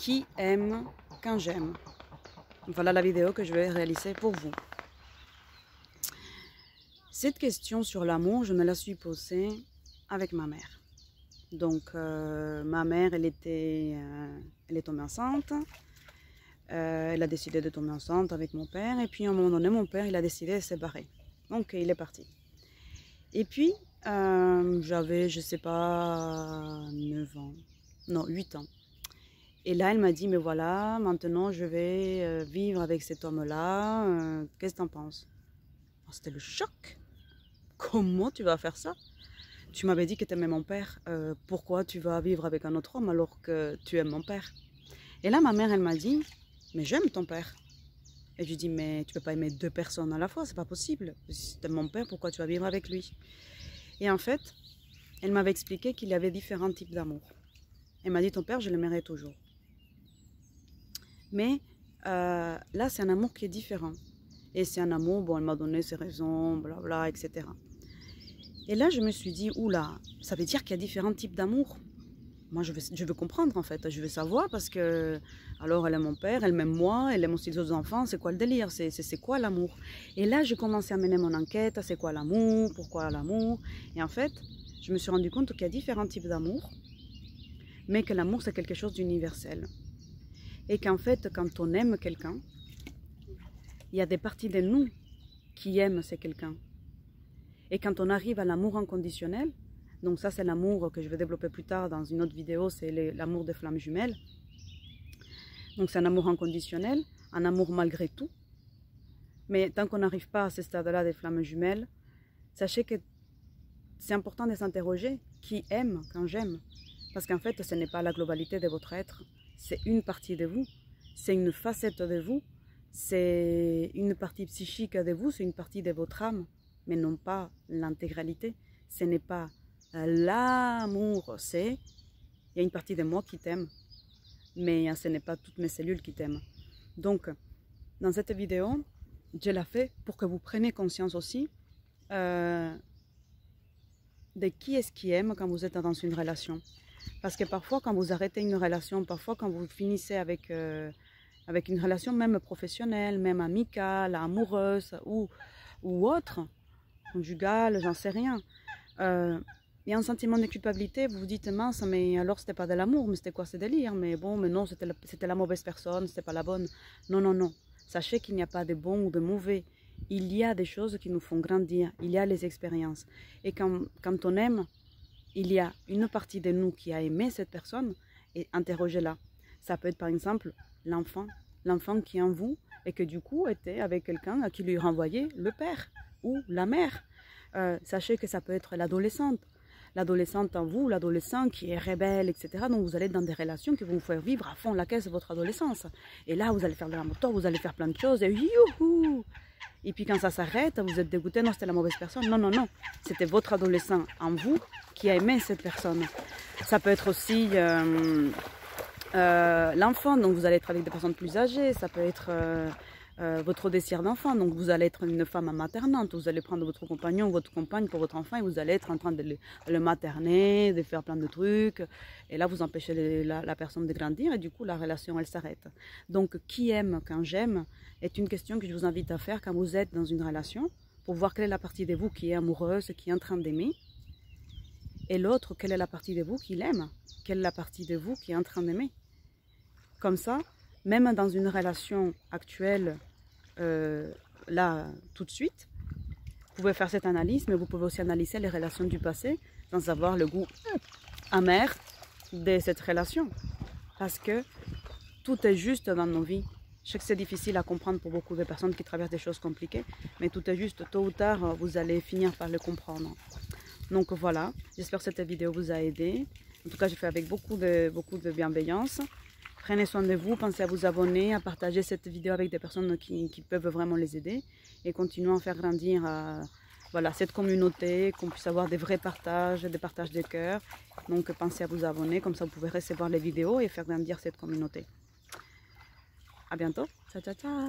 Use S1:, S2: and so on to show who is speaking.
S1: Qui aime quand j'aime? Voilà la vidéo que je vais réaliser pour vous. Cette question sur l'amour, je me la suis posée avec ma mère. Donc, ma mère, elle est tombée enceinte. Elle a décidé de tomber enceinte avec mon père. Et puis, à un moment donné, mon père, il a décidé de se séparer. Donc, il est parti. Et puis, j'avais, je sais pas, 9 ans. Non, 8 ans. Et là, elle m'a dit, mais voilà, maintenant, je vais vivre avec cet homme-là. Qu'est-ce que tu en penses? C'était le choc. Comment tu vas faire ça? Tu m'avais dit que tu aimais mon père. Pourquoi tu vas vivre avec un autre homme alors que tu aimes mon père? Et là, ma mère, elle m'a dit, mais j'aime ton père. Et je lui dis, mais tu peux pas aimer deux personnes à la fois, c'est pas possible. Si tu aimes mon père, pourquoi tu vas vivre avec lui? Et en fait, elle m'avait expliqué qu'il y avait différents types d'amour. Elle m'a dit, ton père, je l'aimerai toujours. Mais là, c'est un amour qui est différent. Et c'est un amour, bon, elle m'a donné ses raisons, blabla, etc. Et là, je me suis dit, oula, ça veut dire qu'il y a différents types d'amour. Moi, je veux comprendre, en fait. Je veux savoir parce que, alors, elle aime mon père, elle m'aime moi, elle aime aussi les autres enfants. C'est quoi le délire? C'est quoi l'amour? Et là, j'ai commencé à mener mon enquête. C'est quoi l'amour? Pourquoi l'amour? Et en fait, je me suis rendu compte qu'il y a différents types d'amour, mais que l'amour, c'est quelque chose d'universel. Et qu'en fait, quand on aime quelqu'un, il y a des parties de nous qui aiment ces quelqu'un. Et quand on arrive à l'amour inconditionnel, donc ça c'est l'amour que je vais développer plus tard dans une autre vidéo, c'est l'amour des flammes jumelles. Donc c'est un amour inconditionnel, un amour malgré tout. Mais tant qu'on n'arrive pas à ce stade-là des flammes jumelles, sachez que c'est important de s'interroger qui aime quand j'aime. Parce qu'en fait, ce n'est pas la globalité de votre être, c'est une partie de vous, c'est une facette de vous, c'est une partie psychique de vous, c'est une partie de votre âme, mais non pas l'intégralité. Ce n'est pas l'amour, il y a une partie de moi qui t'aime, mais ce n'est pas toutes mes cellules qui t'aiment. Donc, dans cette vidéo, je la fais pour que vous preniez conscience aussi de qui est-ce qui aime quand vous êtes dans une relation. Parce que parfois, quand vous arrêtez une relation, parfois quand vous finissez avec une relation même professionnelle, même amicale, amoureuse ou autre, conjugale, j'en sais rien, il y a un sentiment de culpabilité, vous vous dites, mince, mais alors c'était pas de l'amour, mais c'était quoi ce délire? Mais bon, mais non, c'était la mauvaise personne, c'était pas la bonne. Non, non, non. Sachez qu'il n'y a pas de bon ou de mauvais. Il y a des choses qui nous font grandir, il y a les expériences. Et quand on aime, il y a une partie de nous qui a aimé cette personne et interrogez-la. Ça peut être par exemple l'enfant qui est en vous et que du coup était avec quelqu'un à qui lui renvoyait le père ou la mère. Sachez que ça peut être l'adolescente en vous, l'adolescent qui est rebelle, etc. Donc vous allez être dans des relations qui vont vous faire vivre à fond la caisse de votre adolescence. Et là, vous allez faire de la moto, vous allez faire plein de choses et youhou! Et puis quand ça s'arrête, vous êtes dégoûté, non, c'était la mauvaise personne. Non, non, non, c'était votre adolescent en vous qui a aimé cette personne. Ça peut être aussi l'enfant, donc vous allez être avec des personnes plus âgées. Ça peut être votre désir d'enfant, donc vous allez être une femme maternante. Vous allez prendre votre compagnon ou votre compagne pour votre enfant et vous allez être en train de le materner, de faire plein de trucs. Et là, vous empêchez la personne de grandir et du coup, la relation, elle s'arrête. Donc, qui aime quand j'aime est une question que je vous invite à faire quand vous êtes dans une relation pour voir quelle est la partie de vous qui est amoureuse, qui est en train d'aimer. Et l'autre, quelle est la partie de vous qui l'aime? Quelle est la partie de vous qui est en train d'aimer? Comme ça, même dans une relation actuelle, là, tout de suite, vous pouvez faire cette analyse, mais vous pouvez aussi analyser les relations du passé sans avoir le goût amer de cette relation. Parce que tout est juste dans nos vies. Je sais que c'est difficile à comprendre pour beaucoup de personnes qui traversent des choses compliquées, mais tout est juste, tôt ou tard, vous allez finir par le comprendre. Donc voilà, j'espère que cette vidéo vous a aidé. En tout cas, j'ai fait avec beaucoup de bienveillance. Prenez soin de vous, pensez à vous abonner, à partager cette vidéo avec des personnes qui peuvent vraiment les aider. Et continuons à faire grandir voilà, cette communauté, qu'on puisse avoir des vrais partages, des partages de cœur. Donc pensez à vous abonner, comme ça vous pouvez recevoir les vidéos et faire grandir cette communauté. À bientôt, ciao ciao ciao.